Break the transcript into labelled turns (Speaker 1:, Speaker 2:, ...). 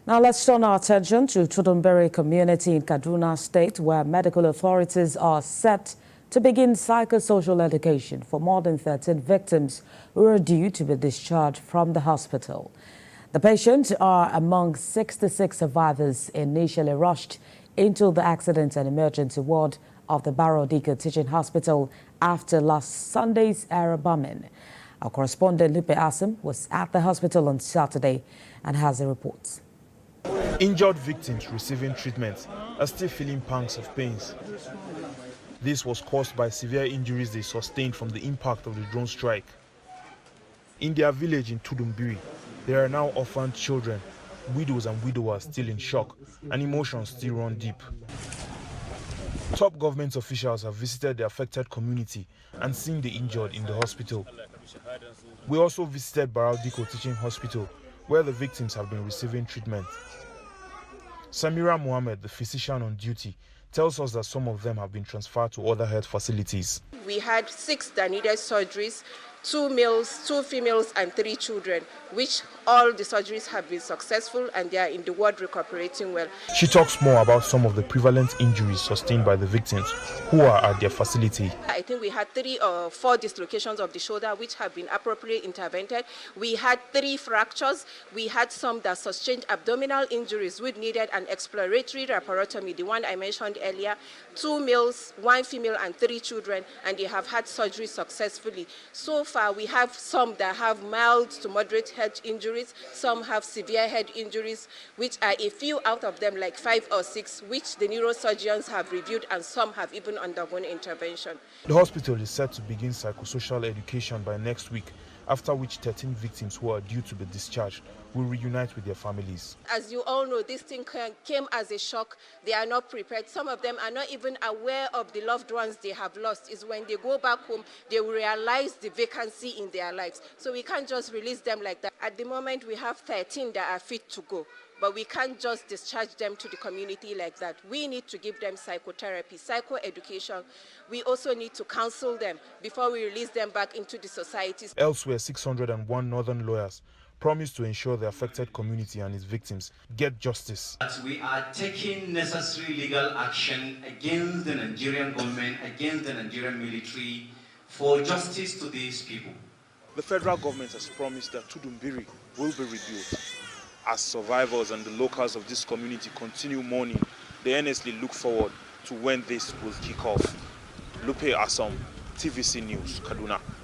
Speaker 1: Now let's turn our attention to Tudunbiri community in Kaduna State, where medical authorities are set to begin psychosocial education for more than 13 victims who are due to be discharged from the hospital. The patients are among 66 survivors initially rushed into the accident and emergency ward of the Barau Dikko teaching hospital after last Sunday's air bombing. Our correspondent Lupe Asim was at the hospital on Saturday and has the reports.
Speaker 2: Injured victims receiving treatment are still feeling pangs of pains. This was caused by severe injuries they sustained from the impact of the drone strike. In their village in Tudunbiri, there are now orphaned children, widows and widowers still in shock, and emotions still run deep. Top government officials have visited the affected community and seen the injured in the hospital. We also visited Barau Dikko Teaching Hospital, where the victims have been receiving treatment. Samira Mohammed, the physician on duty, tells us that some of them have been transferred to other health facilities.
Speaker 3: We had 6 that needed surgeries, 2 males, 2 females, and 3 children, which all the surgeries have been successful and they are in the ward recuperating well.
Speaker 2: She talks more about some of the prevalent injuries sustained by the victims who are at their facility.
Speaker 3: I think we had 3 or 4 dislocations of the shoulder which have been appropriately intervened. We had 3 fractures. We had some that sustained abdominal injuries which needed an exploratory laparotomy, the one I mentioned earlier. 2 males, 1 female, and 3 children, and they have had surgery successfully. So far, we have some that have mild to moderate head injuries, some have severe head injuries, which are a few out of them, like 5 or 6, which the neurosurgeons have reviewed, and some have even undergone intervention.
Speaker 2: The hospital is set to begin psychosocial education by next week, after which 13 victims who are due to be discharged will reunite with their families.
Speaker 3: As you all know, this thing came as a shock. They are not prepared. Some of them are not even aware of the loved ones they have lost. It's when they go back home, they will realize the vacancy in their lives. So we can't just release them like that. At the moment, we have 13 that are fit to go. But we can't just discharge them to the community like that. We need to give them psychotherapy, psychoeducation. We also need to counsel them before we release them back into the societies.
Speaker 2: Elsewhere, 601 northern lawyers promised to ensure the affected community and its victims get justice.
Speaker 4: We are taking necessary legal action against the Nigerian government, against the Nigerian military, for justice to these people.
Speaker 2: The federal government has promised that Tudunbiri will be rebuilt. As survivors and the locals of this community continue mourning, they earnestly look forward to when this will kick off. Lupe Asim, TVC News, Kaduna.